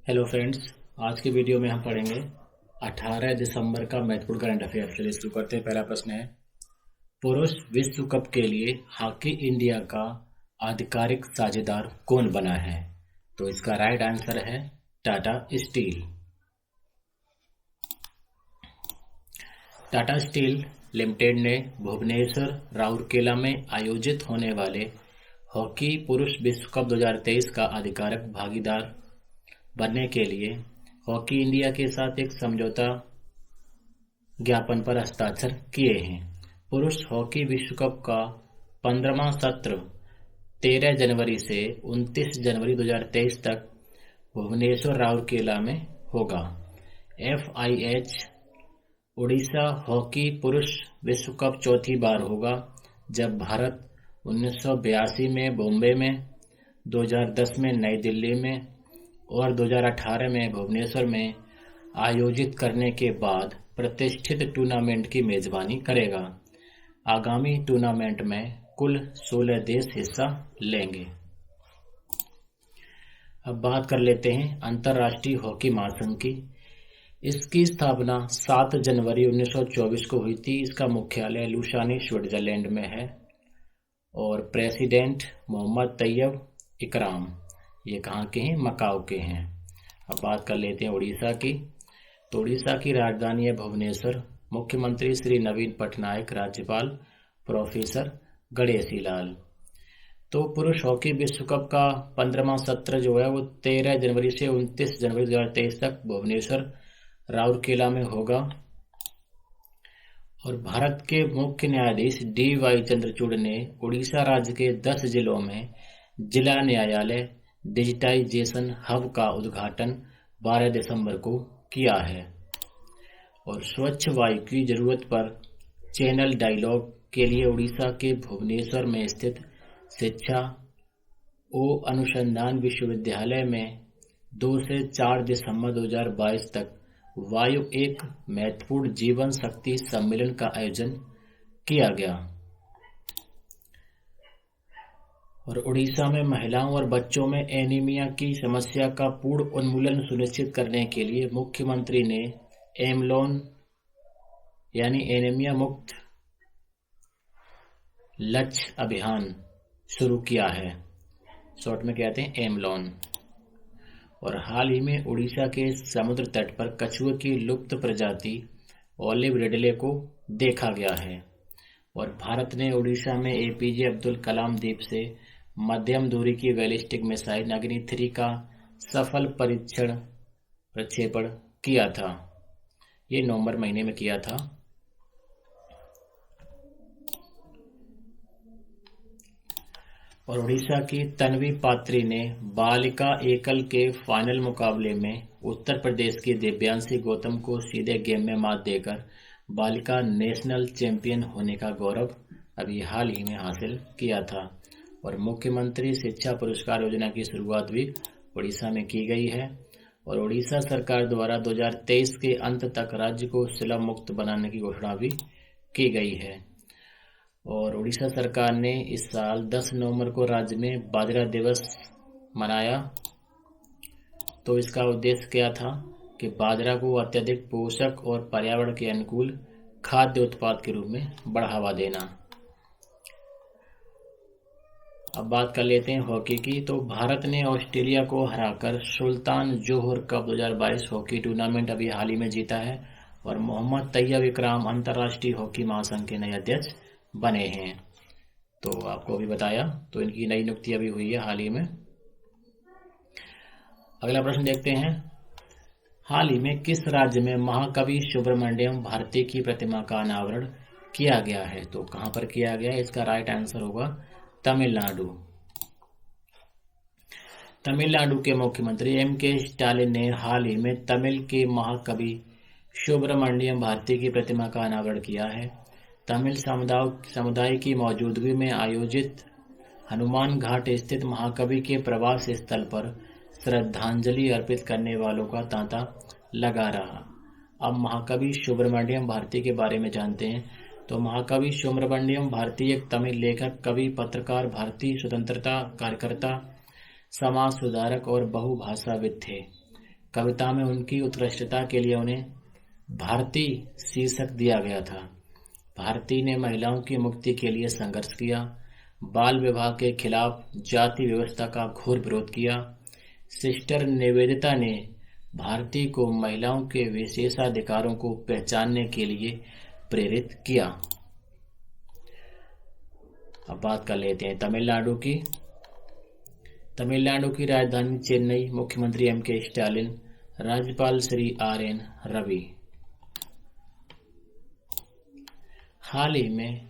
Hello friends. आज की video में हम पढ़ेंगे 18 दिसंबर का महत्वपूर्ण करंट अफेयर। चलिए शुरू करते हैं। पहला प्रश्न है, पुरुष विश्व कप के लिए हॉकी इंडिया का आधिकारिक साझेदार कौन बना है? तो इसका राइट आंसर है Tata steel. Tata steel limited ने भुवनेश्वर राउरकेला में आयोजित होने वाले हॉकी पुरुष विश्व कप 2023 का आधिकारिक भागीदार बनने के लिए हॉकी इंडिया के साथ एक समझौता ज्ञापन पर हस्ताक्षर किए हैं। पुरुष हॉकी विश्व कप का 15वां सत्र 13 जनवरी से 29 जनवरी 2023 तक भुवनेश्वर राउरकेला में होगा। FIH उड़ीसा हॉकी पुरुष विश्व कप चौथी बार होगा, जब भारत 1982 में बॉम्बे में, 2010 में नई दिल्ली में और 2018 में भुवनेश्वर में आयोजित करने के बाद प्रतिष्ठित टूर्नामेंट की मेजबानी करेगा। आगामी टूर्नामेंट में कुल 16 देश हिस्सा लेंगे। अब बात कर लेते हैं अंतर्राष्ट्रीय हॉकी महासंघ की। इसकी स्थापना 7 जनवरी 1924 को हुई थी। इसका मुख्यालय लुसाने स्विट्जरलैंड में है और प्रेसिडेंट मोहम्मद तैयब इकराम ये कहाँ के हैं? मकाऊ के हैं। अब बात कर लेते हैं उड़ीसा की। तो उड़ीसा की राजधानी है भुवनेश्वर। मुख्यमंत्री श्री नवीन पटनायक, राज्यपाल प्रोफेसर गणेशी लाल। तो पुरुष हॉकी विश्व कप का 15वां सत्र जो है वो 13 जनवरी से 29 जनवरी 2023 तक भुवनेश्वर राउरकेला में होगा और भारत के मुख्य न्यायाधीश DY चंद्रचूड़ ने उड़ीसा राज्य के 10 जिलों में जिला न्यायालय डिजिटाइजेशन हब का उद्घाटन 12 दिसंबर को किया है और स्वच्छ वायु की जरूरत पर चैनल डायलॉग के लिए उड़ीसा के भुवनेश्वर में स्थित शिक्षा और अनुसंधान विश्वविद्यालय में 2 से 4 दिसंबर 2022 तक वायु एक महत्वपूर्ण जीवन शक्ति सम्मेलन का आयोजन किया गया। और उड़ीसा में महिलाओं और बच्चों में एनीमिया की समस्या का पूर्ण उन्मूलन सुनिश्चित करने के लिए मुख्यमंत्री ने एमलोन यानी एनीमिया मुक्त लक्ष्य अभियान शुरू किया है। शॉर्ट में कहते हैं एमलोन। और हाल ही में उड़ीसा के समुद्र तट पर कछुए की लुप्त प्रजाति ऑलिव रिडले को देखा गया है और भारत ने उड़ीसा में APJ अब्दुल कलाम द्वीप से मध्यम दूरी की बैलिस्टिक मिसाइल अग्नि 3 का सफल प्रक्षेपण किया था। ये नवंबर महीने में किया था। और उड़ीसा की तन्वी पात्री ने बालिका एकल के फाइनल मुकाबले में उत्तर प्रदेश की दिव्यांशी गौतम को सीधे गेम में मात देकर बालिका नेशनल चैंपियन होने का गौरव अभी हाल ही में हासिल किया था। और मुख्यमंत्री शिक्षा पुरस्कार योजना की शुरुआत भी उड़ीसा में की गई है और उड़ीसा सरकार द्वारा 2023 के अंत तक राज्य को शलभ मुक्त बनाने की घोषणा भी की गई है। और उड़ीसा सरकार ने इस साल 10 नवंबर को राज्य में बाजरा दिवस मनाया। तो इसका उद्देश्य क्या था कि बाजरा को अत्यधिक पोषक और पर्यावरण के अनुकूल खाद्य उत्पाद के रूप में बढ़ावा देना। अब बात कर लेते हैं हॉकी की। तो भारत ने ऑस्ट्रेलिया को हराकर सुल्तान जोहर कप 2022 हॉकी टूर्नामेंट अभी हाल ही में जीता है और मोहम्मद तैयब इकराम अंतर्राष्ट्रीय हॉकी महासंघ के नए अध्यक्ष बने हैं। तो आपको अभी बताया, तो इनकी नई नियुक्ति अभी हुई है हाल ही में। अगला प्रश्न देखते हैं, हाल ही में किस राज्य में महाकवि सुब्रमण्यम भारती की प्रतिमा का अनावरण किया गया है? तो कहां पर किया गया है? इसका राइट आंसर होगा तमिलनाडु। तमिलनाडु के मुख्यमंत्री MK स्टालिन ने हाल ही में तमिल के महाकवि सुब्रमण्यम भारती की प्रतिमा का अनावरण किया है। तमिल समुदाय की मौजूदगी में आयोजित हनुमान घाट स्थित महाकवि के प्रवास स्थल पर श्रद्धांजलि अर्पित करने वालों का तांता लगा रहा। अब महाकवि सुब्रमण्यम भारती के बारे में जानते हैं। तो महाकवि सुब्रमण्यम भारती एक तमिल लेखक, कवि, पत्रकार, भारतीय स्वतंत्रता कार्यकर्ता, समाज सुधारक और बहुभाषाविद थे। कविता में उनकी उत्कृष्टता के लिए उन्हें भारती शीर्षक दिया गया था। भारती ने महिलाओं की मुक्ति के लिए संघर्ष किया, बाल विवाह के खिलाफ जाति व्यवस्था का घोर विरोध किया। सिस्टर निवेदिता ने भारती को महिलाओं के विशेषाधिकारों को पहचानने के लिए प्रेरित किया। अब बात कर लेते हैं तमिलनाडु की। तमिलनाडु की राजधानी चेन्नई, मुख्यमंत्री M.K. स्टालिन, राज्यपाल श्री R.N. रवि। हाल ही में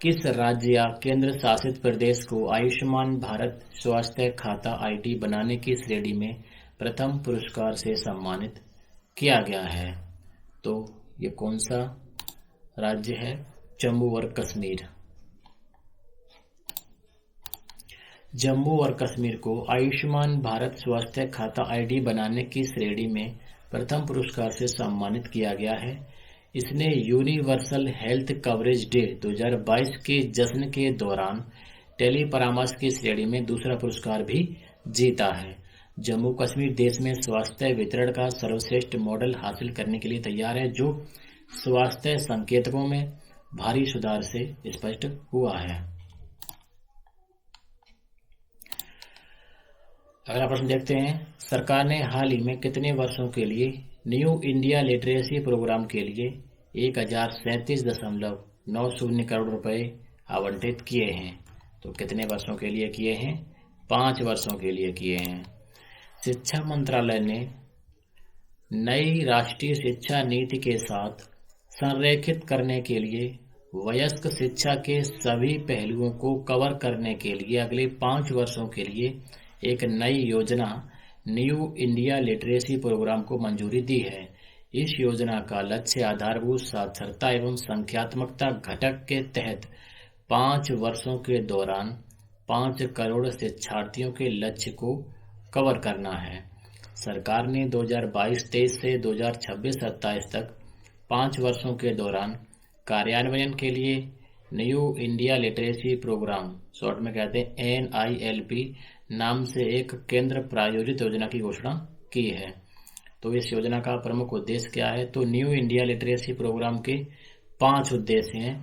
किस राज्य या केंद्र शासित प्रदेश को आयुष्मान भारत स्वास्थ्य खाता ID बनाने की श्रेणी में प्रथम पुरस्कार से सम्मानित किया गया है? तो ये कौन सा राज्य है? जम्मू और कश्मीर। जम्मू और कश्मीर को आयुष्मान भारत स्वास्थ्य खाता ID बनाने की श्रेणी में प्रथम पुरस्कार से सम्मानित किया गया है। इसने यूनिवर्सल हेल्थ कवरेज डे 2022 के जश्न के दौरान टेली परामर्श की श्रेणी में दूसरा पुरस्कार भी जीता है। जम्मू कश्मीर देश में स्वास्थ्य वितरण का सर्वश्रेष्ठ मॉडल हासिल करने के लिए तैयार है, जो स्वास्थ्य संकेतकों में भारी सुधार से स्पष्ट हुआ है। अगला प्रश्न देखते हैं। सरकार ने हाल ही में कितने वर्षों के लिए न्यू इंडिया लिटरेसी प्रोग्राम के लिए 1037.90 करोड़ रुपए आवंटित किए हैं? तो कितने वर्षों के लिए किए हैं? 5 वर्षों के लिए किए हैं। शिक्षा मंत्रालय ने नई राष्ट्रीय शिक्षा नीति के साथ संरेखित करने के लिए वयस्क शिक्षा के सभी पहलुओं को कवर करने के लिए अगले 5 वर्षों के लिए एक नई योजना न्यू इंडिया लिटरेसी प्रोग्राम को मंजूरी दी है। इस योजना का लक्ष्य आधारभूत साक्षरता एवं संख्यात्मकता घटक के तहत 5 वर्षों के दौरान 5 करोड़ शिक्षार्थियों के लक्ष्य को कवर करना है। सरकार ने 2022-23 से 2026-27 तक 5 वर्षों के दौरान कार्यान्वयन के लिए new India literacy programme, short में कहते हैं NILP नाम से एक केंद्र प्रायोजित योजना की घोषणा की है। तो इस योजना का प्रमुख उद्देश्य क्या है? तो न्यू इंडिया लिटरेसी प्रोग्राम के 5 उद्देश्य हैं।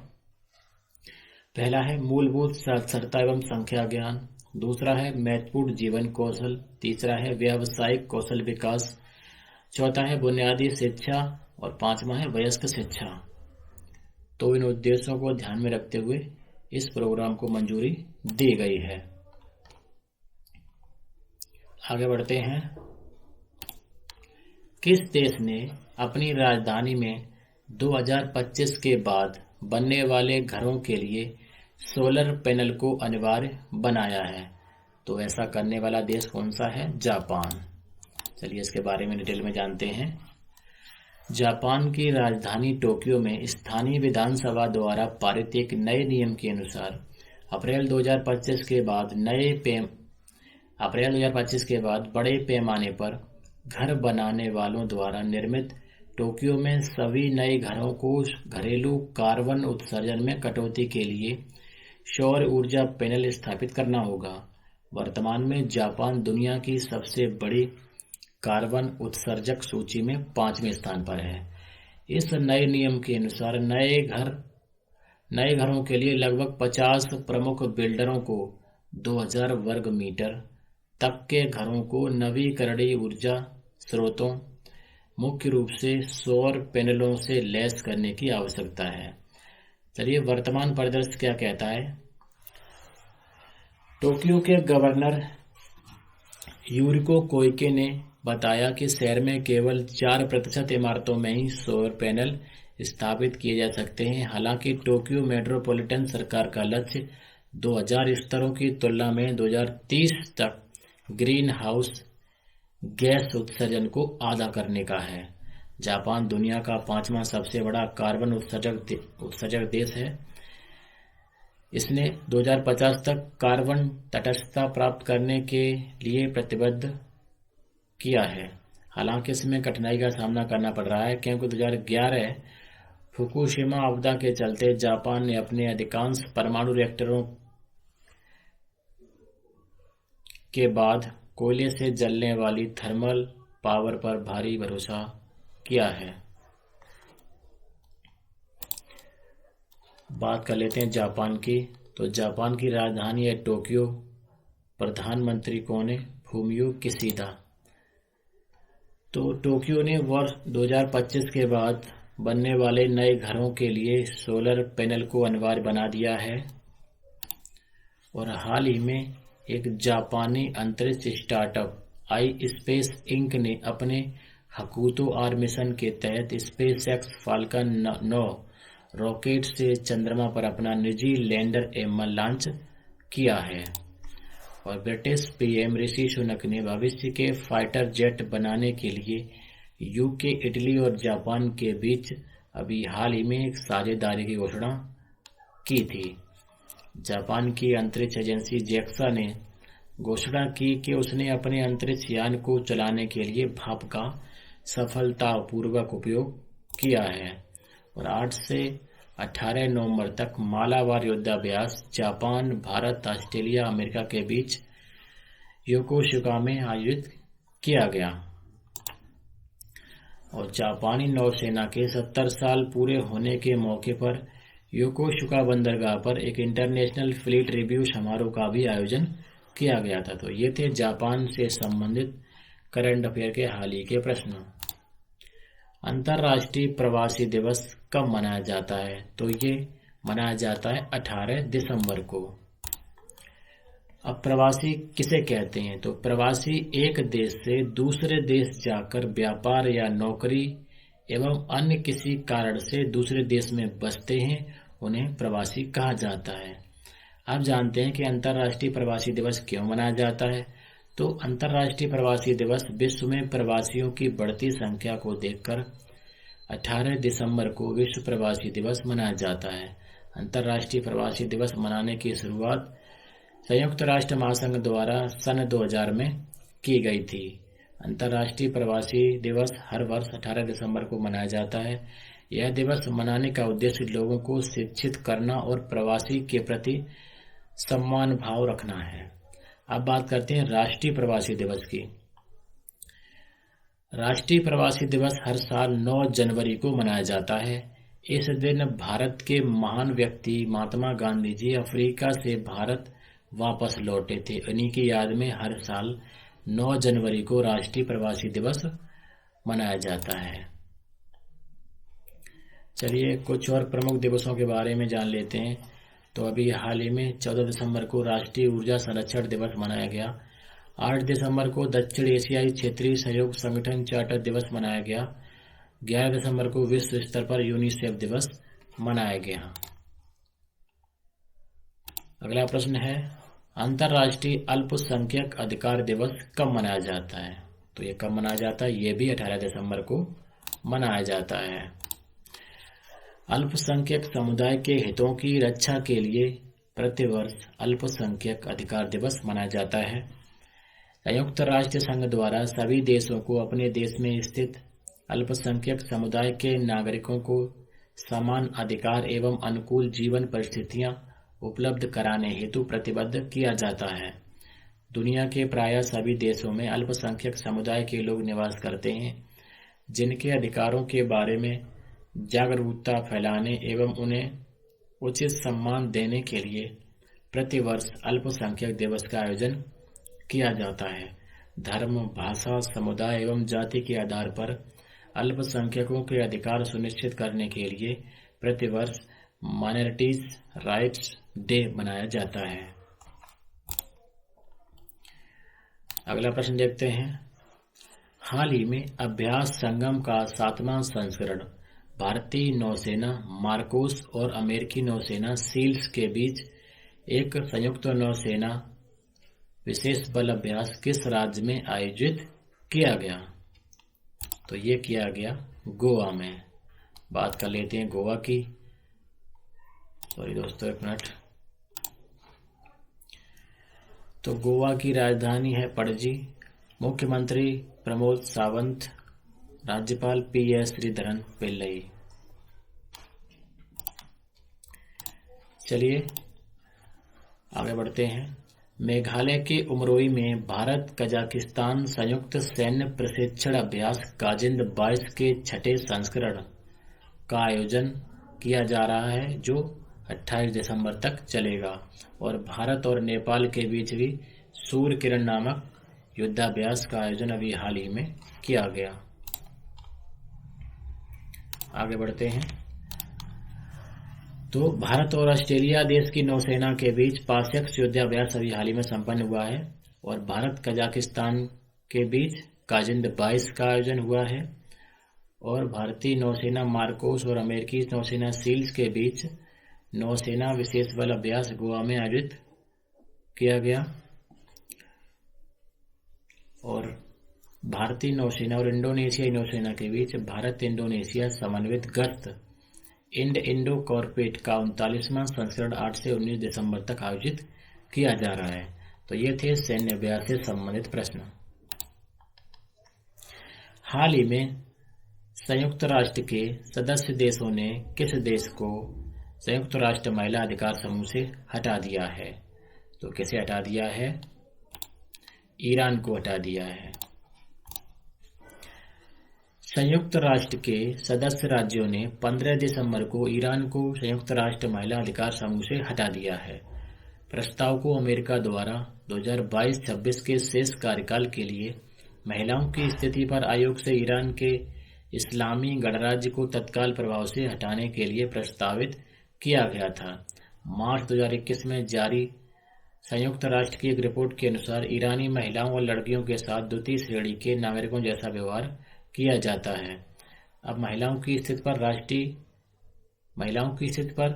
पहला है मूलभूत साक्षरता एवं संख्या ज्ञान, दूसरा है महत्वपूर्ण जीवन कौशल, तीसरा है व्यावसायिक कौशल विकास, चौथा है बुनियादी शिक्षा और 5वां है वयस्क शिक्षा। तो इन उद्देश्यों को ध्यान में रखते हुए इस प्रोग्राम को मंजूरी दी गई है। आगे बढ़ते हैं। किस देश ने अपनी राजधानी में 2025 के बाद बनने वाले घरों के लिए सोलर पैनल को अनिवार्य बनाया है? तो ऐसा करने वाला देश कौन सा है? जापान। चलिए इसके बारे में डिटेल में जानते हैं। जापान की राजधानी टोक्यो में स्थानीय विधानसभा द्वारा पारित एक नए नियम के अनुसार अप्रैल 2025 के बाद बड़े पैमाने पर घर बनाने वालों द्वारा निर्मित टोक्यो में सभी नए घरों को घरेलू कार्बन उत्सर्जन में कटौती के लिए सौर ऊर्जा पैनल स्थापित करना होगा। वर्तमान में जापान दुनिया की सबसे बड़ी कार्बन उत्सर्जक सूची में 5वें स्थान पर है। इस नए नियम के अनुसार नए घरों के लिए लगभग 50 प्रमुख बिल्डरों को 2000 वर्ग मीटर तक के घरों को नवीकरणीय ऊर्जा स्रोतों, मुख्य रूप से सौर पैनलों से लैस करने की आवश्यकता है। चलिए वर्तमान परिदृश्य क्या कहता है। टोक्यो के गवर्नर यूरिको कोइके ने बताया कि शहर में केवल 4% इमारतों में ही सौर पैनल स्थापित किए जा सकते हैं। हालांकि टोक्यो मेट्रोपॉलिटन सरकार का लक्ष्य 2000 स्तरों की तुलना में 2030 तक ग्रीन हाउस गैस उत्सर्जन को आधा करने का है। जापान दुनिया का 5वां सबसे बड़ा कार्बन उत्सर्जक देश है। इसने 2050 तक कार्बन तटस्थता प्राप्त करने के लिए प्रतिबद्ध किया है। हालांकि इसमें कठिनाई का सामना करना पड़ रहा है, क्योंकि 2011 फुकुशिमा आपदा के चलते जापान ने अपने अधिकांश परमाणु रिएक्टरों के बाद कोयले से जलने वाली थर्मल पावर पर भारी भरोसा किया है। बात कर लेते हैं जापान की। तो जापान की राजधानी है टोक्यो। प्रधानमंत्री कौन है? Fumio Kishida. तो टोक्यो ने वर्ष 2025 के बाद बनने वाले नए घरों के लिए सोलर पैनल को अनिवार्य बना दिया है। और हाल ही में एक जापानी अंतरिक्ष स्टार्टअप आई स्पेस इंक ने अपने हकुतो आर मिशन के तहत स्पेस एक्स फाल्कन 9 रॉकेट से चंद्रमा पर अपना निजी लैंडर एमएल लॉन्च किया है। और ब्रिटिश पीएम ऋषि सुनक ने भविष्य के फाइटर जेट बनाने के लिए यूके, इटली और जापान के बीच अभी हाल ही में एक साझेदारी की घोषणा की थी। जापान की अंतरिक्ष एजेंसी जेक्सा ने घोषणा की कि उसने अपने अंतरिक्ष यान को चलाने के लिए भाप का सफलतापूर्वक उपयोग किया है। और 8 से 18 नवंबर तक मालाबार युद्धाभ्यास जापान, भारत, ऑस्ट्रेलिया, अमेरिका के बीच योकोसुका में आयोजित किया गया। और जापानी नौसेना के 70 साल पूरे होने के मौके पर योकोसुका बंदरगाह पर एक इंटरनेशनल फ्लीट रिव्यू समारोह का भी आयोजन किया गया था। तो ये थे जापान से संबंधित करंट अफेयर के हाल ही के प्रश्न। अंतर्राष्ट्रीय प्रवासी दिवस कब मनाया जाता है? तो ये मनाया जाता है 18 दिसंबर को। अब प्रवासी किसे कहते हैं? तो प्रवासी एक देश से दूसरे देश जाकर व्यापार या नौकरी एवं अन्य किसी कारण से दूसरे देश में बसते हैं, उन्हें प्रवासी कहा जाता है। अब जानते हैं कि अंतर्राष्ट्रीय प्रवासी दिवस क्यों मनाया जाता है। तो अंतर्राष्ट्रीय प्रवासी दिवस विश्व में प्रवासियों की बढ़ती संख्या को देखकर 18 दिसंबर को विश्व प्रवासी दिवस मनाया जाता है। अंतर्राष्ट्रीय प्रवासी दिवस मनाने की शुरुआत संयुक्त राष्ट्र महासंघ द्वारा सन 2000 में की गई थी। अंतर्राष्ट्रीय प्रवासी दिवस हर वर्ष 18 दिसंबर को मनाया जाता है। यह दिवस मनाने का उद्देश्य लोगों को शिक्षित करना और प्रवासी के प्रति सम्मान भाव रखना है। अब बात करते हैं राष्ट्रीय प्रवासी दिवस की। राष्ट्रीय प्रवासी दिवस हर साल 9 जनवरी को मनाया जाता है। इस दिन भारत के महान व्यक्ति महात्मा गांधी जी अफ्रीका से भारत वापस लौटे थे। इन्हीं की याद में हर साल 9 जनवरी को राष्ट्रीय प्रवासी दिवस मनाया जाता है। चलिए कुछ और प्रमुख दिवसों के बारे में जान लेते हैं। तो अभी हाल ही में 14 दिसंबर को राष्ट्रीय ऊर्जा संरक्षण दिवस मनाया गया। 8 दिसंबर को दक्षिण एशियाई क्षेत्रीय सहयोग संगठन चार्टर दिवस मनाया गया। 11 दिसंबर को विश्व स्तर पर यूनिसेफ दिवस मनाया गया। अगला प्रश्न है, अंतर्राष्ट्रीय अल्पसंख्यक अधिकार दिवस कब मनाया जाता है? तो ये कब मनाया जाता है? ये भी 18 दिसंबर को मनाया जाता है। अल्पसंख्यक समुदाय के हितों की रक्षा के लिए प्रतिवर्ष अल्पसंख्यक अधिकार दिवस मनाया जाता है। संयुक्त राष्ट्र संघ द्वारा सभी देशों को अपने देश में स्थित अल्पसंख्यक समुदाय के नागरिकों को समान अधिकार एवं अनुकूल जीवन परिस्थितियां उपलब्ध कराने हेतु प्रतिबद्ध किया जाता है। दुनिया के प्रायः सभी देशों में अल्पसंख्यक समुदाय के लोग निवास करते हैं, जिनके अधिकारों के बारे में जागरूकता फैलाने एवं उन्हें उचित सम्मान देने के लिए प्रतिवर्ष अल्पसंख्यक दिवस का आयोजन किया जाता है। धर्म, भाषा, समुदाय एवं जाति के आधार पर अल्पसंख्यकों के अधिकार सुनिश्चित करने के लिए प्रतिवर्ष माइनॉरिटीज राइट्स डे मनाया जाता है। अगला प्रश्न देखते हैं। हाल ही में अभ्यास संगम का 7वां संस्करण भारतीय नौसेना मार्कोस और अमेरिकी नौसेना सील्स के बीच एक संयुक्त नौसेना विशेष बल अभ्यास किस राज्य में आयोजित किया गया? तो ये किया गया गोवा में। बात कर लेते हैं गोवा की। सॉरी दोस्तों, एक मिनट। तो गोवा की राजधानी है पणजी। मुख्यमंत्री प्रमोद सावंत, राज्यपाल पीएस श्रीधरन पिल्लई। चलिए आगे बढ़ते हैं। मेघालय के उमरोई में भारत कजाकिस्तान संयुक्त सैन्य प्रशिक्षण अभ्यास काजिंद 22 के छठे संस्करण का आयोजन किया जा रहा है, जो 28 दिसंबर तक चलेगा। और भारत और नेपाल के बीच भी सूर्य किरण नामक युद्धाभ्यास का आयोजन अभी हाल ही में किया गया। आगे बढ़ते हैं। तो भारत और ऑस्ट्रेलिया देश की नौसेना के बीच पारस्यक्ष युद्धाभ्यास अभी हाल ही में संपन्न हुआ है। और भारत कजाकिस्तान के बीच काजिंद 22 का आयोजन हुआ है। और भारतीय नौसेना मार्कोस और अमेरिकी नौसेना सील्स के बीच नौसेना विशेष बल अभ्यास गोवा में आयोजित किया गया। और भारतीय नौसेना और इंडोनेशियाई नौसेना के बीच भारत इंडोनेशिया समन्वित गश्त इंडो कॉर्पोरेट का 39वां संस्करण 8 से 19 दिसंबर तक आयोजित किया जा रहा है। तो ये थे सैन्य अभ्यास से संबंधित प्रश्न। हाल ही में संयुक्त राष्ट्र के सदस्य देशों ने किस देश को संयुक्त राष्ट्र महिला अधिकार समूह से हटा दिया है? तो किसे हटा दिया है? ईरान को हटा दिया है। संयुक्त राष्ट्र के सदस्य राज्यों ने 15 दिसंबर को ईरान को संयुक्त राष्ट्र महिला अधिकार समूह से हटा दिया है। प्रस्ताव को अमेरिका द्वारा 2022-26 के शेष कार्यकाल के लिए महिलाओं की स्थिति पर आयोग से ईरान के इस्लामी गणराज्य को तत्काल प्रभाव से हटाने के लिए प्रस्तावित किया गया था। मार्च 2021 में जारी संयुक्त राष्ट्र की एक रिपोर्ट के अनुसार ईरानी महिलाओं और लड़कियों के साथ द्वितीय श्रेणी के नागरिकों जैसा व्यवहार किया जाता है। अब महिलाओं की स्थिति पर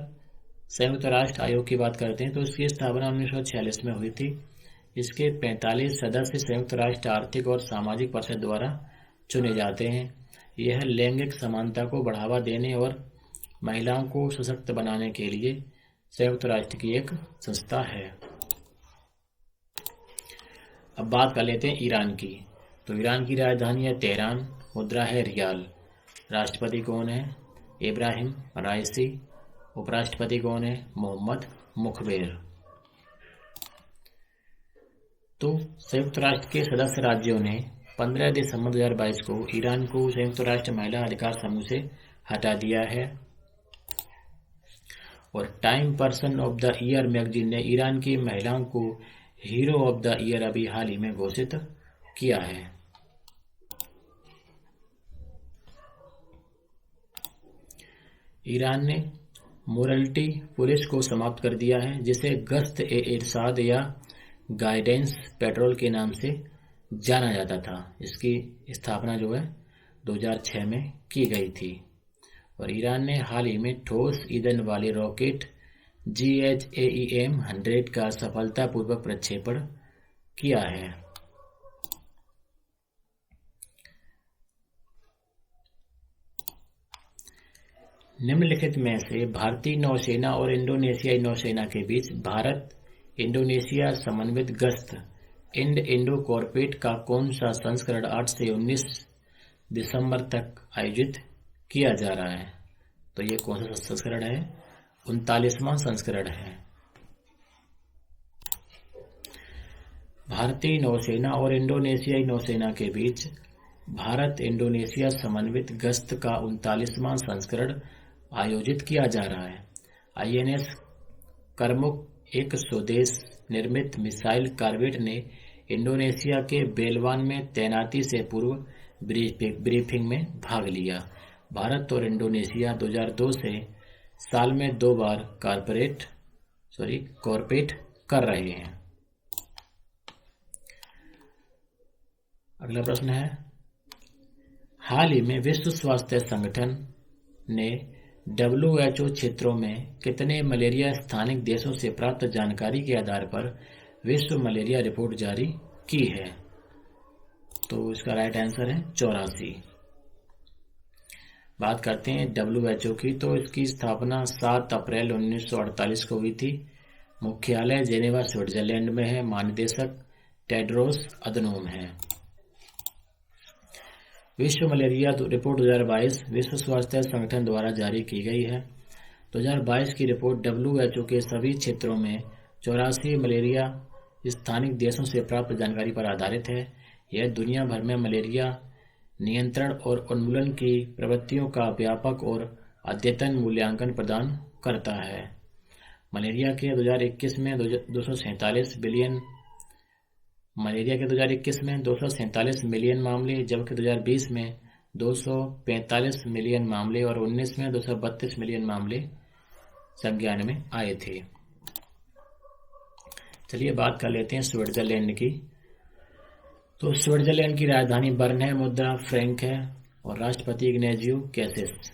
संयुक्त राष्ट्र आयोग की बात करते हैं तो इसकी स्थापना 1946 में हुई थी। इसके 45 सदस्य संयुक्त राष्ट्र आर्थिक और सामाजिक परिषद द्वारा चुने जाते हैं। यह लैंगिक समानता को बढ़ावा देने और महिलाओं को सशक्त बनाने के लिए संयुक्त राष्ट्र की एक संस्था है। अब बात कर लेते हैं ईरान की। तो ईरान की राजधानी है तेहरान, मुद्रा है रियाल। राष्ट्रपति कौन है? इब्राहिम राइसी। उपराष्ट्रपति कौन है? मोहम्मद मुखबेर। तो संयुक्त राष्ट्र के सदस्य राज्यों ने 15 दिसंबर 2022 को ईरान को संयुक्त राष्ट्र महिला अधिकार समूह से हटा दिया है। और time person of the year magazine ने ईरान की महिलाओं को हीरो ऑफ द ईयर अभी हाल ही में घोषित किया है। ईरान ने मोरल्टी पुलिस को समाप्त कर दिया है, जिसे गश्त ए इरशाद या गाइडेंस पेट्रोल के नाम से जाना जाता था। इसकी स्थापना जो है 2006 में की गई थी। और ईरान ने हाल ही में ठोस ईंधन वाले रॉकेट GHAEM-100 का सफलतापूर्वक प्रक्षेपण किया है। निम्नलिखित में से भारतीय नौसेना और इंडोनेशियाई नौसेना के बीच भारत इंडोनेशिया समन्वित गश्त इंडो कॉर्पोरेट का कौन सा संस्करण 8 से 19 दिसंबर तक आयोजित किया जा रहा है? तो ये कौन सा संस्करण है? 39वां संस्करण है। भारतीय नौसेना और इंडोनेशियाई नौसेना के बीच भारत इंडोनेशिया समन्वित गश्त का 39वां संस्करण आयोजित किया जा रहा है। INS करमुक एक स्वदेश निर्मित मिसाइल कॉर्वेट ने इंडोनेशिया के बेलवान में तैनाती से पूर्व ब्रीफिंग में भाग लिया। भारत और इंडोनेशिया 2002 से साल में 2 बार कॉर्पोरेट कर रहे हैं। अगला प्रश्न है, हाल ही में विश्व स्वास्थ्य संगठन ने WHO क्षेत्रों में कितने मलेरिया स्थानिक देशों से प्राप्त जानकारी के आधार पर विश्व मलेरिया रिपोर्ट जारी की है? तो इसका राइट आंसर है 84। बात करते हैं WHO की। तो इसकी स्थापना 7 अप्रैल 1948 को हुई थी। मुख्यालय जेनेवा स्विट्जरलैंड में है। महानिदेशक टेड्रोस अधनोम है। विश्व मलेरिया रिपोर्ट 2022 विश्व स्वास्थ्य संगठन द्वारा जारी की गई है। 2022 की रिपोर्ट WHO के सभी क्षेत्रों में 84 मलेरिया स्थानिक देशों से प्राप्त जानकारी पर आधारित है। यह दुनिया भर में मलेरिया नियंत्रण और उन्मूलन की प्रवृत्तियों का व्यापक और अद्यतन मूल्यांकन प्रदान करता है। मलेरिया के 2021 में 247 मिलियन मामले, जबकि 2020 में 245 मिलियन मामले और 19 में 232 मिलियन मामले संज्ञान में आए थे। चलिए बात कर लेते हैं स्विट्जरलैंड की। तो स्विट्जरलैंड की राजधानी बर्न है, मुद्रा फ्रैंक है और राष्ट्रपति इग्नेजियो कैसेस।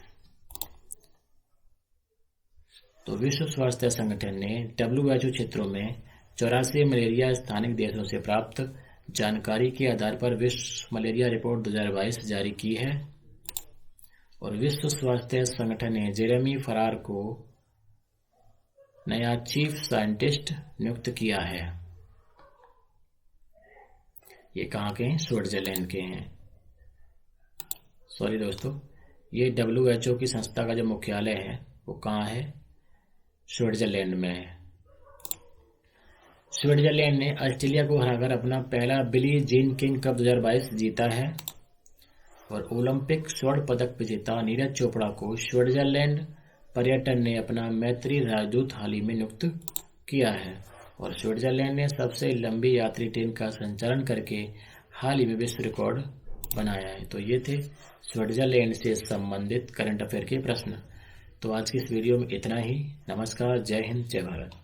तो विश्व स्वास्थ्य संगठन ने WHO क्षेत्रों में 84 मलेरिया स्थानिक देशों से प्राप्त जानकारी के आधार पर विश्व मलेरिया रिपोर्ट 2022 जारी की है और विश्व स्वास्थ्य संगठन ने जेरेमी फरार को नया चीफ साइंटिस्ट नियुक्त किया है। ये कहाँ के हैं? स्विट्जरलैंड के हैं। सॉरी दोस्तों, ये WHO की संस्था का जो मुख्यालय है वो कहाँ है? स्विट्जरलैंड में है। स्विट्जरलैंड ने ऑस्ट्रेलिया को हराकर अपना पहला बिली जीन किंग कप 2022 जीता है और ओलंपिक स्वर्ण पदक विजेता नीरज चोपड़ा को स्विट्जरलैंड पर्यटन ने अपना मैत्री राजदूत हाल ही में नियुक्त किया है और स्विट्जरलैंड ने सबसे लंबी यात्री ट्रेन का संचालन करके हाल ही में विश्व रिकॉर्ड बनाया है। तो ये थे स्विट्जरलैंड से संबंधित करंट अफेयर के प्रश्न। तो आज की इस वीडियो में इतना ही। नमस्कार, जय हिंद, जय भारत।